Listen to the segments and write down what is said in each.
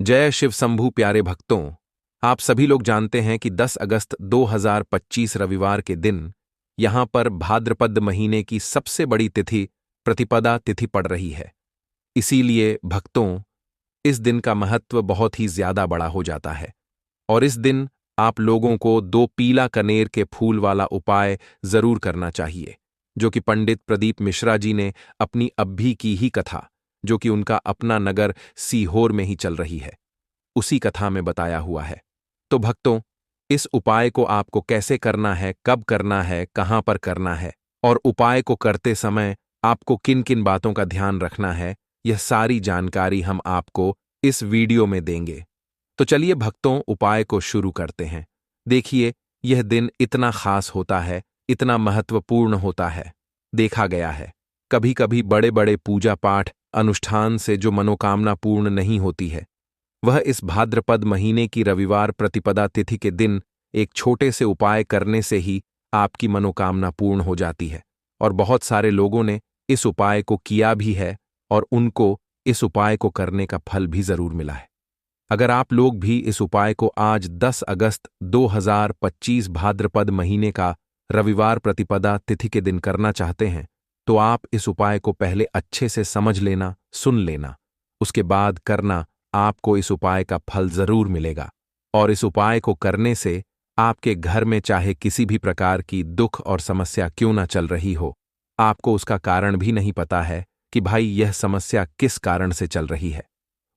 जय शिव शंभू प्यारे भक्तों। आप सभी लोग जानते हैं कि 10 अगस्त 2025 रविवार के दिन यहां पर भाद्रपद महीने की सबसे बड़ी तिथि प्रतिपदा तिथि पड़ रही है। इसीलिए भक्तों, इस दिन का महत्व बहुत ही ज्यादा बड़ा हो जाता है और इस दिन आप लोगों को 2 पीला कनेर के फूल वाला उपाय जरूर करना चाहिए, जो कि पंडित प्रदीप मिश्रा जी ने अपनी अभी की ही कथा, जो कि उनका अपना नगर सीहोर में ही चल रही है, उसी कथा में बताया हुआ है। तो भक्तों, इस उपाय को आपको कैसे करना है, कब करना है, कहां पर करना है और उपाय को करते समय आपको किन किन बातों का ध्यान रखना है, यह सारी जानकारी हम आपको इस वीडियो में देंगे। तो चलिए भक्तों, उपाय को शुरू करते हैं। देखिए, यह दिन इतना खास होता है, इतना महत्वपूर्ण होता है। देखा गया है, कभी कभी बड़े बड़े पूजा पाठ अनुष्ठान से जो मनोकामना पूर्ण नहीं होती है, वह इस भाद्रपद महीने की रविवार प्रतिपदा तिथि के दिन एक छोटे से उपाय करने से ही आपकी मनोकामना पूर्ण हो जाती है। और बहुत सारे लोगों ने इस उपाय को किया भी है और उनको इस उपाय को करने का फल भी जरूर मिला है। अगर आप लोग भी इस उपाय को आज 10 अगस्त 2025 भाद्रपद महीने का रविवार प्रतिपदा तिथि के दिन करना चाहते हैं, तो आप इस उपाय को पहले अच्छे से समझ लेना, सुन लेना, उसके बाद करना। आपको इस उपाय का फल जरूर मिलेगा और इस उपाय को करने से आपके घर में चाहे किसी भी प्रकार की दुख और समस्या क्यों ना चल रही हो, आपको उसका कारण भी नहीं पता है कि भाई यह समस्या किस कारण से चल रही है।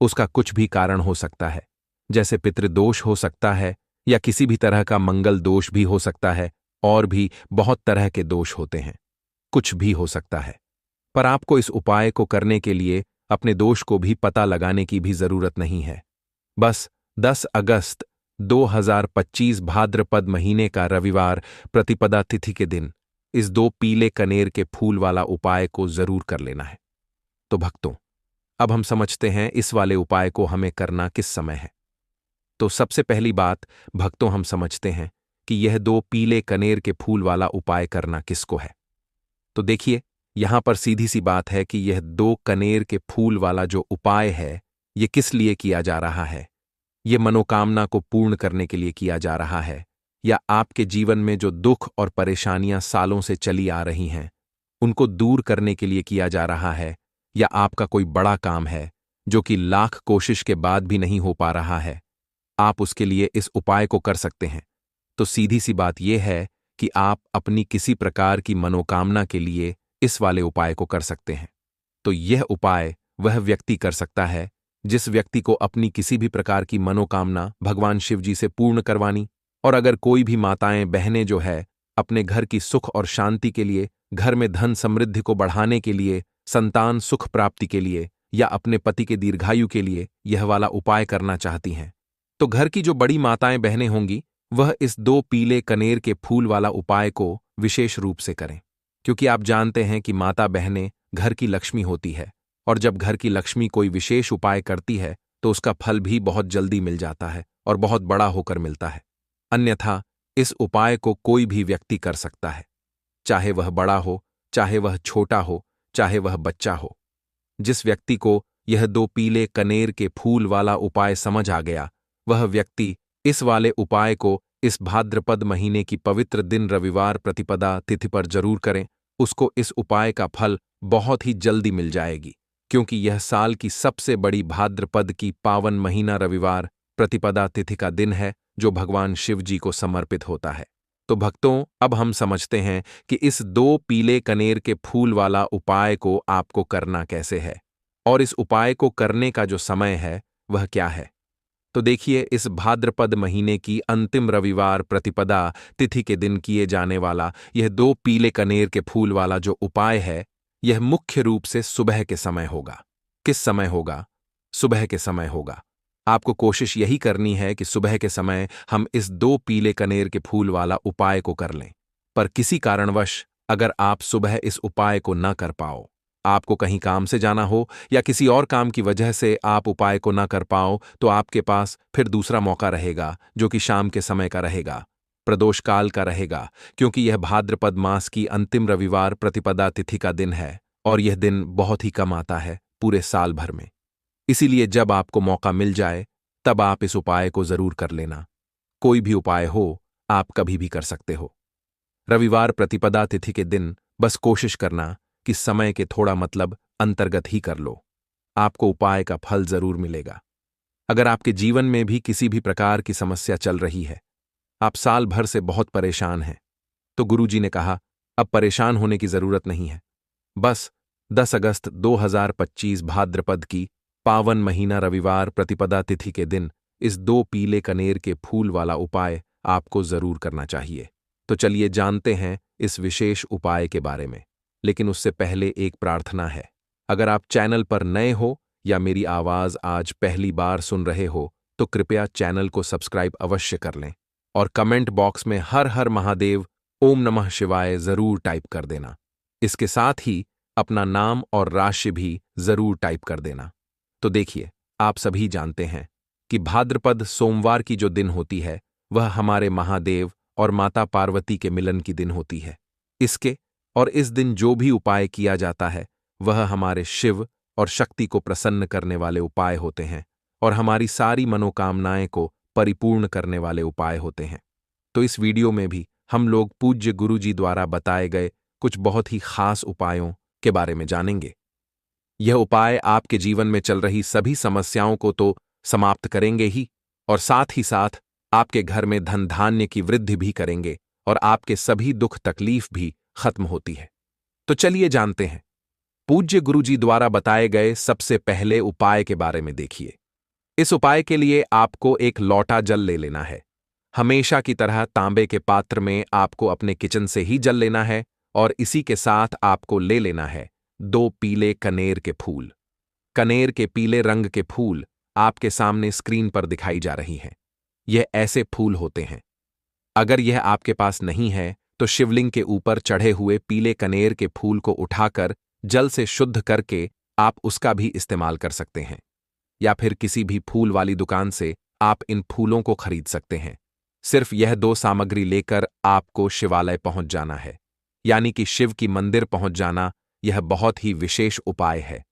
उसका कुछ भी कारण हो सकता है, जैसे पितृदोष हो सकता है या किसी भी तरह का मंगल दोष भी हो सकता है, और भी बहुत तरह के दोष होते हैं, कुछ भी हो सकता है। पर आपको इस उपाय को करने के लिए अपने दोष को भी पता लगाने की भी जरूरत नहीं है। बस 10 अगस्त 2025 भाद्रपद महीने का रविवार प्रतिपदा तिथि के दिन इस 2 पीले कनेर के फूल वाला उपाय को जरूर कर लेना है। तो भक्तों, अब हम समझते हैं इस वाले उपाय को हमें करना किस समय है। तो सबसे पहली बात भक्तों, हम समझते हैं कि यह 2 पीले कनेर के फूल वाला उपाय करना किसको है। तो देखिए, यहां पर सीधी सी बात है कि यह 2 कनेर के फूल वाला जो उपाय है, यह किस लिए किया जा रहा है। यह मनोकामना को पूर्ण करने के लिए किया जा रहा है, या आपके जीवन में जो दुख और परेशानियां सालों से चली आ रही हैं, उनको दूर करने के लिए किया जा रहा है, या आपका कोई बड़ा काम है जो कि लाख कोशिश के बाद भी नहीं हो पा रहा है, आप उसके लिए इस उपाय को कर सकते हैं। तो सीधी सी बात यह है कि आप अपनी किसी प्रकार की मनोकामना के लिए इस वाले उपाय को कर सकते हैं। तो यह उपाय वह व्यक्ति कर सकता है जिस व्यक्ति को अपनी किसी भी प्रकार की मनोकामना भगवान शिव जी से पूर्ण करवानी, और अगर कोई भी माताएं बहनें जो है अपने घर की सुख और शांति के लिए, घर में धन समृद्धि को बढ़ाने के लिए, संतान सुख प्राप्ति के लिए, या अपने पति के दीर्घायु के लिए यह वाला उपाय करना चाहती हैं, तो घर की जो बड़ी माताएं बहनें होंगी, वह इस 2 पीले कनेर के फूल वाला उपाय को विशेष रूप से करें। क्योंकि आप जानते हैं कि माता बहनें घर की लक्ष्मी होती है, और जब घर की लक्ष्मी कोई विशेष उपाय करती है तो उसका फल भी बहुत जल्दी मिल जाता है और बहुत बड़ा होकर मिलता है। अन्यथा इस उपाय को कोई भी व्यक्ति कर सकता है, चाहे वह बड़ा हो, चाहे वह छोटा हो, चाहे वह बच्चा हो। जिस व्यक्ति को यह 2 पीले कनेर के फूल वाला उपाय समझ आ गया, वह व्यक्ति इस वाले उपाय को इस भाद्रपद महीने की पवित्र दिन रविवार प्रतिपदा तिथि पर जरूर करें। उसको इस उपाय का फल बहुत ही जल्दी मिल जाएगी, क्योंकि यह साल की सबसे बड़ी भाद्रपद की पावन महीना रविवार प्रतिपदा तिथि का दिन है, जो भगवान शिव जी को समर्पित होता है। तो भक्तों, अब हम समझते हैं कि इस 2 पीले कनेर के फूल वाला उपाय को आपको करना कैसे है, और इस उपाय को करने का जो समय है वह क्या है। तो देखिए, इस भाद्रपद महीने की अंतिम रविवार प्रतिपदा तिथि के दिन किए जाने वाला यह 2 पीले कनेर के फूल वाला जो उपाय है, यह मुख्य रूप से सुबह के समय होगा। किस समय होगा? सुबह के समय होगा। आपको कोशिश यही करनी है कि सुबह के समय हम इस 2 पीले कनेर के फूल वाला उपाय को कर लें। पर किसी कारणवश अगर आप सुबह इस उपाय को न कर पाओ, आपको कहीं काम से जाना हो या किसी और काम की वजह से आप उपाय को न कर पाओ, तो आपके पास फिर दूसरा मौका रहेगा, जो कि शाम के समय का रहेगा, प्रदोष काल का रहेगा, क्योंकि यह भाद्रपद मास की अंतिम रविवार प्रतिपदा तिथि का दिन है और यह दिन बहुत ही कम आता है पूरे साल भर में। इसीलिए जब आपको मौका मिल जाए, तब आप इस उपाय को जरूर कर लेना। कोई भी उपाय हो, आप कभी भी कर सकते हो। रविवार प्रतिपदा तिथि के दिन बस कोशिश करना कि समय के थोड़ा मतलब अंतर्गत ही कर लो। आपको उपाय का फल जरूर मिलेगा। अगर आपके जीवन में भी किसी भी प्रकार की समस्या चल रही है, आप साल भर से बहुत परेशान हैं, तो गुरुजी ने कहा अब परेशान होने की जरूरत नहीं है। बस 10 अगस्त 2025 भाद्रपद की पावन महीना रविवार प्रतिपदा तिथि के दिन इस 2 पीले कनेर के फूल वाला उपाय आपको जरूर करना चाहिए। तो चलिए जानते हैं इस विशेष उपाय के बारे में। लेकिन उससे पहले एक प्रार्थना है। अगर आप चैनल पर नए हो या मेरी आवाज आज पहली बार सुन रहे हो, तो कृपया चैनल को सब्सक्राइब अवश्य कर लें और कमेंट बॉक्स में हर हर महादेव, ओम नमः शिवाय जरूर टाइप कर देना। इसके साथ ही अपना नाम और राशि भी जरूर टाइप कर देना। तो देखिए, आप सभी जानते हैं कि भाद्रपद सोमवार की जो दिन होती है, वह हमारे महादेव और माता पार्वती के मिलन की दिन होती है। इसके और इस दिन जो भी उपाय किया जाता है, वह हमारे शिव और शक्ति को प्रसन्न करने वाले उपाय होते हैं और हमारी सारी मनोकामनाएं को परिपूर्ण करने वाले उपाय होते हैं। तो इस वीडियो में भी हम लोग पूज्य गुरुजी द्वारा बताए गए कुछ बहुत ही खास उपायों के बारे में जानेंगे। यह उपाय आपके जीवन में चल रही सभी समस्याओं को तो समाप्त करेंगे ही, और साथ ही साथ आपके घर में धन धान्य की वृद्धि भी करेंगे और आपके सभी दुख तकलीफ भी खत्म होती है। तो चलिए जानते हैं पूज्य गुरुजी द्वारा बताए गए सबसे पहले उपाय के बारे में। देखिए, इस उपाय के लिए आपको एक लोटा जल ले लेना है। हमेशा की तरह तांबे के पात्र में आपको अपने किचन से ही जल लेना है और इसी के साथ आपको ले लेना है 2 पीले कनेर के फूल। कनेर के पीले रंग के फूल आपके सामने स्क्रीन पर दिखाई जा रही हैं। यह ऐसे फूल होते हैं। अगर यह आपके पास नहीं है, तो शिवलिंग के ऊपर चढ़े हुए पीले कनेर के फूल को उठाकर जल से शुद्ध करके आप उसका भी इस्तेमाल कर सकते हैं, या फिर किसी भी फूल वाली दुकान से आप इन फूलों को खरीद सकते हैं। सिर्फ यह 2 सामग्री लेकर आपको शिवालय पहुंच जाना है, यानी कि शिव की मंदिर पहुंच जाना। यह बहुत ही विशेष उपाय है।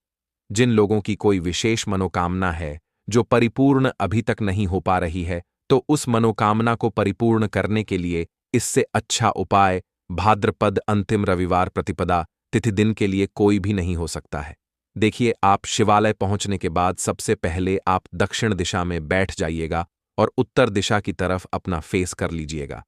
जिन लोगों की कोई विशेष मनोकामना है जो परिपूर्ण अभी तक नहीं हो पा रही है, तो उस मनोकामना को परिपूर्ण करने के लिए इससे अच्छा उपाय भाद्रपद अंतिम रविवार प्रतिपदा तिथि दिन के लिए कोई भी नहीं हो सकता है। देखिए, आप शिवालय पहुंचने के बाद सबसे पहले आप दक्षिण दिशा में बैठ जाइएगा और उत्तर दिशा की तरफ अपना फेस कर लीजिएगा।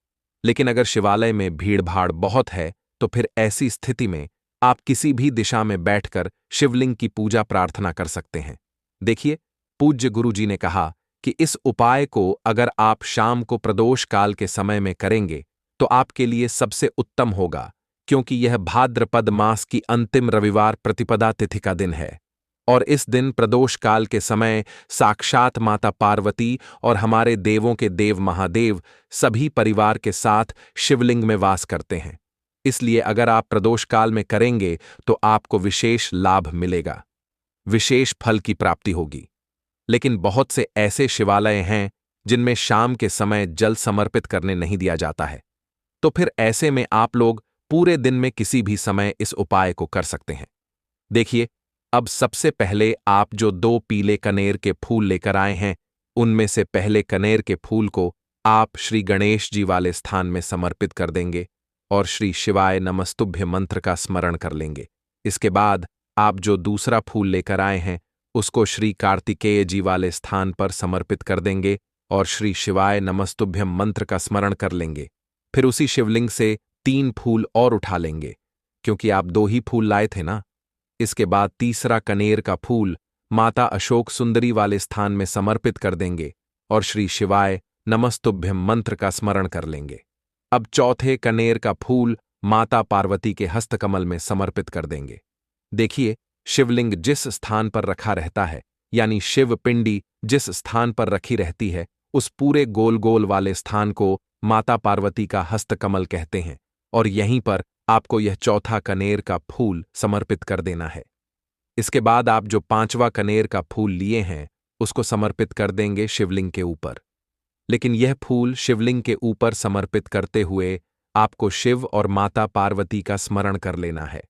लेकिन अगर शिवालय में भीड़-भाड़ बहुत है, तो फिर ऐसी स्थिति में आप किसी भी दिशा में बैठकर शिवलिंग की पूजा प्रार्थना कर सकते हैं। देखिए, पूज्य गुरुजी ने कहा कि इस उपाय को अगर आप शाम को प्रदोष काल के समय में करेंगे, तो आपके लिए सबसे उत्तम होगा, क्योंकि यह भाद्रपद मास की अंतिम रविवार प्रतिपदा तिथि का दिन है और इस दिन प्रदोष काल के समय साक्षात माता पार्वती और हमारे देवों के देव महादेव सभी परिवार के साथ शिवलिंग में वास करते हैं। इसलिए अगर आप प्रदोष काल में करेंगे तो आपको विशेष लाभ मिलेगा, विशेष फल की प्राप्ति होगी। लेकिन बहुत से ऐसे शिवालय हैं जिनमें शाम के समय जल समर्पित करने नहीं दिया जाता है, तो फिर ऐसे में आप लोग पूरे दिन में किसी भी समय इस उपाय को कर सकते हैं। देखिए, अब सबसे पहले आप जो 2 पीले कनेर के फूल लेकर आए हैं, उनमें से पहले कनेर के फूल को आप श्री गणेश जी वाले स्थान में समर्पित कर देंगे और श्री शिवाय नमस्तुभ्य मंत्र का स्मरण कर लेंगे। इसके बाद आप जो दूसरा फूल लेकर आए हैं, उसको श्री कार्तिकेय जी वाले स्थान पर समर्पित कर देंगे और श्री शिवाय नमस्तुभ्यम मंत्र का स्मरण कर लेंगे। फिर उसी शिवलिंग से 3 फूल और उठा लेंगे, क्योंकि आप 2 ही फूल लाए थे ना। इसके बाद तीसरा कनेर का फूल माता अशोक सुंदरी वाले स्थान में समर्पित कर देंगे और श्री शिवाय नमस्तुभ्यम मंत्र का स्मरण कर लेंगे। अब चौथे कनेर का फूल माता पार्वती के हस्तकमल में समर्पित कर देंगे। देखिए, शिवलिंग जिस स्थान पर रखा रहता है, यानी शिव पिंडी जिस स्थान पर रखी रहती है, उस पूरे गोल गोल वाले स्थान को माता पार्वती का हस्तकमल कहते हैं और यहीं पर आपको यह चौथा कनेर का फूल समर्पित कर देना है। इसके बाद आप जो 5वां कनेर का फूल लिए हैं, उसको समर्पित कर देंगे शिवलिंग के ऊपर। लेकिन यह फूल शिवलिंग के ऊपर समर्पित करते हुए आपको शिव और माता पार्वती का स्मरण कर लेना है।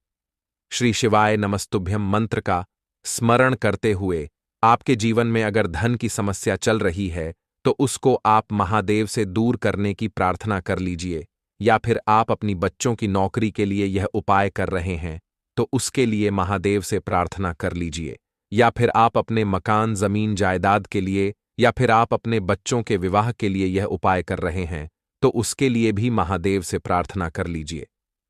श्री शिवाय नमस्तुभ्यम मंत्र का स्मरण करते हुए आपके जीवन में अगर धन की समस्या चल रही है तो उसको आप महादेव से दूर करने की प्रार्थना कर लीजिए, या फिर आप अपनी बच्चों की नौकरी के लिए यह उपाय कर रहे हैं तो उसके लिए महादेव से प्रार्थना कर लीजिए, या फिर आप अपने मकान जमीन जायदाद के लिए या फिर आप अपने बच्चों के विवाह के लिए यह उपाय कर रहे हैं तो उसके लिए भी महादेव से प्रार्थना कर लीजिए।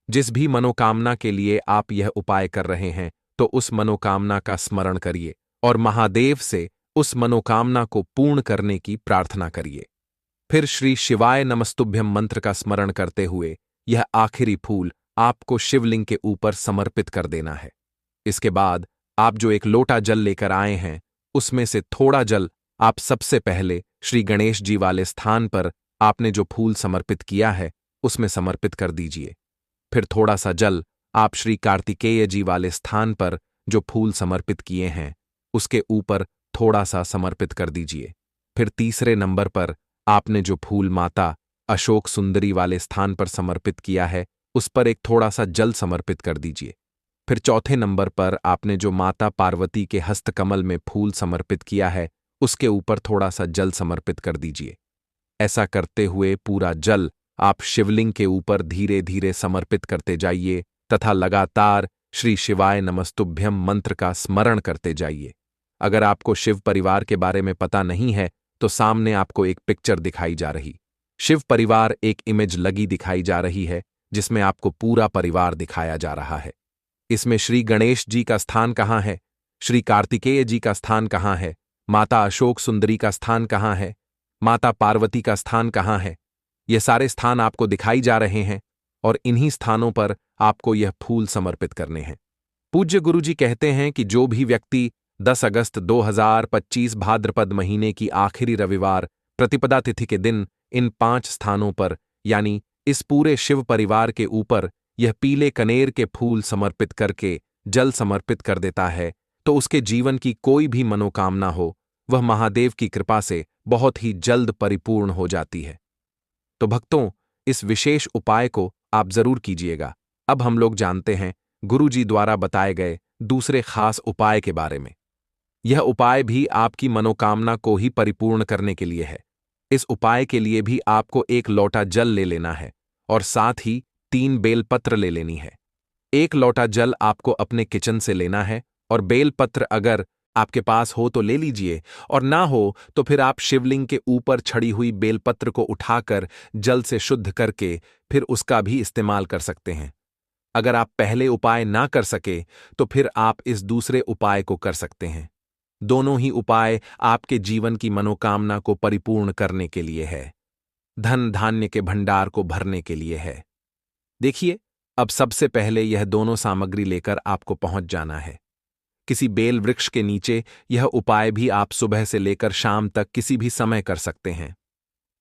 जिस भी मनोकामना के लिए आप यह उपाय कर रहे हैं तो उस मनोकामना का स्मरण करिए और महादेव से उस मनोकामना को पूर्ण करने की प्रार्थना करिए। फिर श्री शिवाय नमस्तुभ्यम मंत्र का स्मरण करते हुए यह आखिरी फूल आपको शिवलिंग के ऊपर समर्पित कर देना है। इसके बाद आप जो एक लोटा जल लेकर आए हैं उसमें से थोड़ा जल आप सबसे पहले श्री गणेश जी वाले स्थान पर आपने जो फूल समर्पित किया है उसमें समर्पित कर दीजिए। फिर थोड़ा सा जल आप श्री कार्तिकेय जी वाले स्थान पर जो फूल समर्पित किए हैं उसके ऊपर थोड़ा सा समर्पित कर दीजिए। फिर तीसरे नंबर पर आपने जो फूल माता अशोक सुंदरी वाले स्थान पर समर्पित किया है उस पर एक थोड़ा सा जल समर्पित कर दीजिए। फिर चौथे नंबर पर आपने जो माता पार्वती के हस्तकमल में फूल समर्पित किया है उसके ऊपर थोड़ा सा जल समर्पित कर दीजिए। ऐसा करते हुए पूरा जल आप शिवलिंग के ऊपर धीरे धीरे समर्पित करते जाइए तथा लगातार श्री शिवाय नमस्तुभ्यम मंत्र का स्मरण करते जाइए। अगर आपको शिव परिवार के बारे में पता नहीं है तो सामने आपको एक पिक्चर दिखाई जा रही, शिव परिवार एक इमेज लगी दिखाई जा रही है जिसमें आपको पूरा परिवार दिखाया जा रहा है। इसमें श्री गणेश जी का स्थान कहाँ है, श्री कार्तिकेय जी का स्थान कहाँ है, माता अशोक सुंदरी का स्थान कहाँ है, माता पार्वती का स्थान कहाँ है, ये सारे स्थान आपको दिखाई जा रहे हैं और इन्हीं स्थानों पर आपको यह फूल समर्पित करने हैं। पूज्य गुरुजी कहते हैं कि जो भी व्यक्ति 10 अगस्त 2025 भाद्रपद महीने की आखिरी रविवार प्रतिपदा तिथि के दिन इन 5 स्थानों पर यानी इस पूरे शिव परिवार के ऊपर यह पीले कनेर के फूल समर्पित करके जल समर्पित कर देता है तो उसके जीवन की कोई भी मनोकामना हो वह महादेव की कृपा से बहुत ही जल्द परिपूर्ण हो जाती है। तो भक्तों, इस विशेष उपाय को आप जरूर कीजिएगा। अब हम लोग जानते हैं गुरुजी द्वारा बताए गए दूसरे खास उपाय के बारे में। यह उपाय भी आपकी मनोकामना को ही परिपूर्ण करने के लिए है। इस उपाय के लिए भी आपको एक लोटा जल ले लेना है और साथ ही 3 बेलपत्र ले लेनी है। एक लोटा जल आपको अपने किचन से लेना है और बेलपत्र अगर आपके पास हो तो ले लीजिए और ना हो तो फिर आप शिवलिंग के ऊपर छड़ी हुई बेलपत्र को उठाकर जल से शुद्ध करके फिर उसका भी इस्तेमाल कर सकते हैं। अगर आप पहले उपाय ना कर सके तो फिर आप इस दूसरे उपाय को कर सकते हैं। दोनों ही उपाय आपके जीवन की मनोकामना को परिपूर्ण करने के लिए है, धन धान्य के भंडार को भरने के लिए है। देखिए, अब सबसे पहले यह दोनों सामग्री लेकर आपको पहुंच जाना है। किसी बेल वृक्ष के नीचे यह उपाय भी आप सुबह से लेकर शाम तक किसी भी समय कर सकते हैं।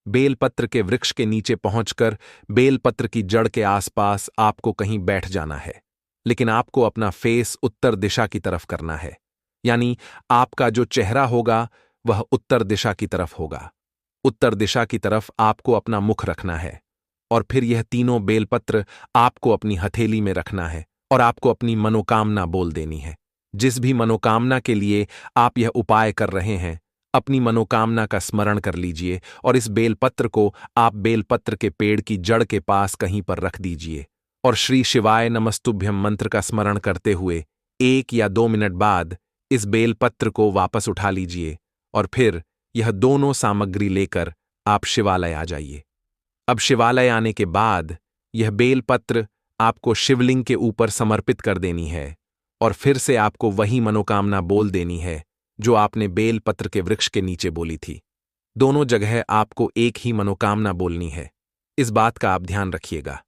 बेलपत्र के वृक्ष के नीचे पहुंचकर बेलपत्र की जड़ के आसपास आपको कहीं बैठ जाना है, लेकिन आपको अपना फेस उत्तर दिशा की तरफ करना है, यानी आपका जो चेहरा होगा वह उत्तर दिशा की तरफ होगा। उत्तर दिशा की तरफ आपको अपना मुख रखना है और फिर यह तीनों बेलपत्र आपको अपनी हथेली में रखना है और आपको अपनी मनोकामना बोल देनी है। जिस भी मनोकामना के लिए आप यह उपाय कर रहे हैं अपनी मनोकामना का स्मरण कर लीजिए और इस बेलपत्र को आप बेलपत्र के पेड़ की जड़ के पास कहीं पर रख दीजिए और श्री शिवाय नमस्तुभ्यम मंत्र का स्मरण करते हुए 1 या 2 मिनट बाद इस बेलपत्र को वापस उठा लीजिए और फिर यह दोनों सामग्री लेकर आप शिवालय आ जाइए। अब शिवालय आने के बाद यह बेलपत्र आपको शिवलिंग के ऊपर समर्पित कर देनी है और फिर से आपको वही मनोकामना बोल देनी है जो आपने बेलपत्र के वृक्ष के नीचे बोली थी। दोनों जगह आपको एक ही मनोकामना बोलनी है, इस बात का आप ध्यान रखिएगा।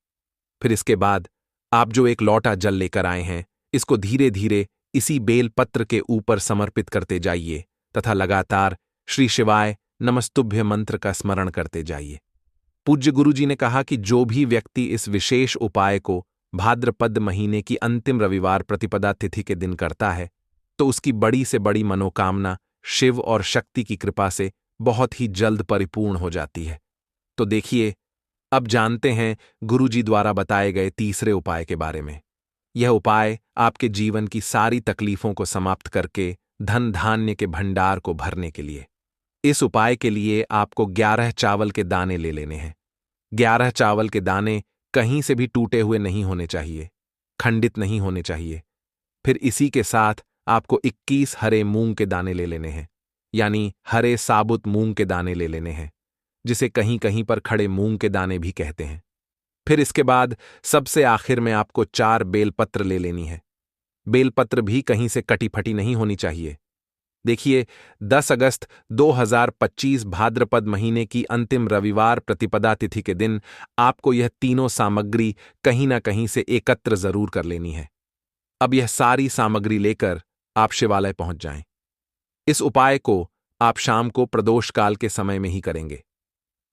फिर इसके बाद आप जो एक लोटा जल लेकर आए हैं इसको धीरे धीरे इसी बेलपत्र के ऊपर समर्पित करते जाइए तथा लगातार श्री शिवाय नमस्तुभ्य मंत्र का स्मरण करते जाइए। पूज्य गुरुजी ने कहा कि जो भी व्यक्ति इस विशेष उपाय को भाद्रपद महीने की अंतिम रविवार प्रतिपदा तिथि के दिन करता है तो उसकी बड़ी से बड़ी मनोकामना शिव और शक्ति की कृपा से बहुत ही जल्द परिपूर्ण हो जाती है। तो देखिए, अब जानते हैं गुरुजी द्वारा बताए गए तीसरे उपाय के बारे में। यह उपाय आपके जीवन की सारी तकलीफों को समाप्त करके धन धान्य के भंडार को भरने के लिए। इस उपाय के लिए आपको 11 चावल के दाने ले लेने हैं। 11 चावल के दाने कहीं से भी टूटे हुए नहीं होने चाहिए, खंडित नहीं होने चाहिए। फिर इसी के साथ आपको 21 हरे मूंग के दाने ले लेने हैं, यानी हरे साबुत मूंग के दाने ले लेने हैं, जिसे कहीं कहीं पर खड़े मूंग के दाने भी कहते हैं। फिर इसके बाद सबसे आखिर में आपको 4 बेलपत्र ले लेनी है। बेलपत्र भी कहीं से कटी फटी नहीं होनी चाहिए। देखिए, 10 अगस्त 2025 भाद्रपद महीने की अंतिम रविवार प्रतिपदा तिथि के दिन आपको यह तीनों सामग्री कहीं ना कहीं से एकत्र जरूर कर लेनी है। अब यह सारी सामग्री लेकर आप शिवालय पहुंच जाएं। इस उपाय को आप शाम को प्रदोष काल के समय में ही करेंगे।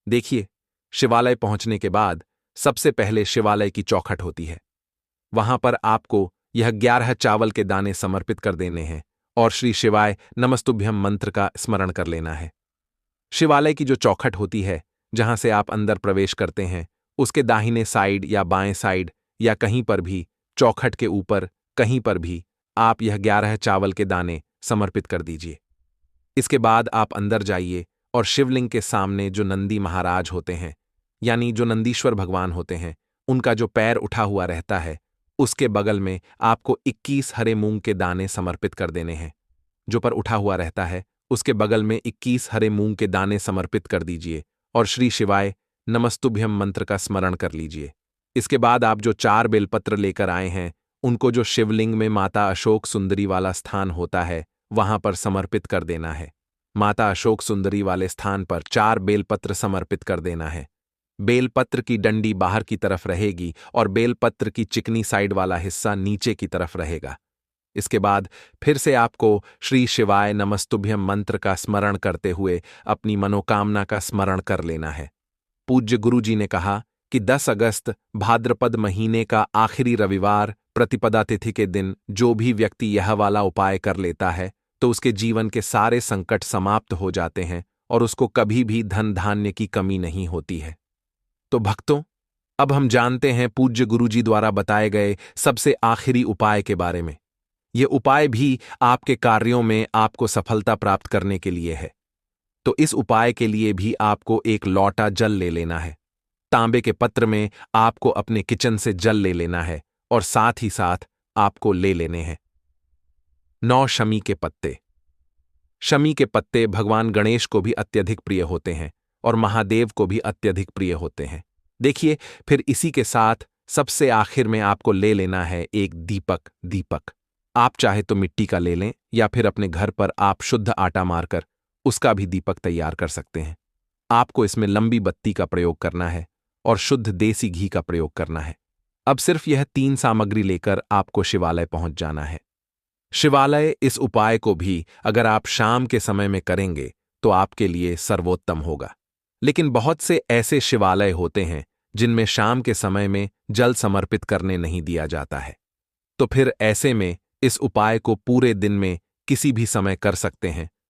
देखिए, शिवालय पहुंचने के बाद सबसे पहले शिवालय की चौखट होती है। वहां पर आपको यह 11 चावल के दाने समर्पित कर देने हैं और श्री शिवाय नमस्तुभ्यम मंत्र का स्मरण कर लेना है। शिवालय की जो चौखट होती है, जहां से आप अंदर प्रवेश करते हैं, उसके दाहिने साइड या बाएं साइड या कहीं पर भी, चौखट के ऊपर कहीं पर भी आप यह 11 चावल के दाने समर्पित कर दीजिए। इसके बाद आप अंदर जाइए और शिवलिंग के सामने जो नंदी महाराज होते हैं, यानी जो नंदीश्वर भगवान होते हैं, उनका जो पैर उठा हुआ रहता है, उसके बगल में आपको 21 हरे मूंग के दाने समर्पित कर देने हैं। जो पर उठा हुआ रहता है, उसके बगल में 21 हरे मूंग के दाने समर्पित कर दीजिए और श्री शिवाय नमस्तुभ्यम मंत्र का स्मरण कर लीजिए। इसके बाद आप जो 4 बेलपत्र लेकर आए हैं, उनको जो शिवलिंग में माता अशोक सुंदरी वाला स्थान होता है, वहां पर समर्पित कर देना है। माता अशोक सुंदरी वाले स्थान पर 4 बेलपत्र समर्पित कर देना है। बेलपत्र की डंडी बाहर की तरफ रहेगी और बेलपत्र की चिकनी साइड वाला हिस्सा नीचे की तरफ रहेगा। इसके बाद फिर से आपको श्री शिवाय नमस्तुभ्यम मंत्र का स्मरण करते हुए अपनी मनोकामना का स्मरण कर लेना है। पूज्य गुरुजी ने कहा कि 10 अगस्त भाद्रपद महीने का आखिरी रविवार प्रतिपदा तिथि के दिन जो भी व्यक्ति यह वाला उपाय कर लेता है, तो उसके जीवन के सारे संकट समाप्त हो जाते हैं और उसको कभी भी धन धान्य की कमी नहीं होती है। तो भक्तों, अब हम जानते हैं पूज्य गुरुजी द्वारा बताए गए सबसे आखिरी उपाय के बारे में। यह उपाय भी आपके कार्यों में आपको सफलता प्राप्त करने के लिए है। तो इस उपाय के लिए भी आपको एक लौटा जल ले लेना है। तांबे के पत्र में आपको अपने किचन से जल ले लेना है और साथ ही साथ आपको ले लेने हैं 9 शमी के पत्ते। शमी के पत्ते भगवान गणेश को भी अत्यधिक प्रिय होते हैं और महादेव को भी अत्यधिक प्रिय होते हैं। देखिए, फिर इसी के साथ सबसे आखिर में आपको ले लेना है एक दीपक। आप चाहे तो मिट्टी का ले लें या फिर अपने घर पर आप शुद्ध आटा मारकर उसका भी दीपक तैयार कर सकते हैं। आपको इसमें लंबी बत्ती का प्रयोग करना है और शुद्ध देसी घी का प्रयोग करना है। अब सिर्फ यह 3 सामग्री लेकर आपको शिवालय पहुंच जाना है। शिवालय इस उपाय को भी अगर आप शाम के समय में करेंगे तो आपके लिए सर्वोत्तम होगा। लेकिन बहुत से ऐसे शिवालय होते हैं जिनमें शाम के समय में जल समर्पित करने नहीं दिया जाता है। तो फिर ऐसे में इस उपाय को पूरे दिन में किसी भी समय कर सकते हैं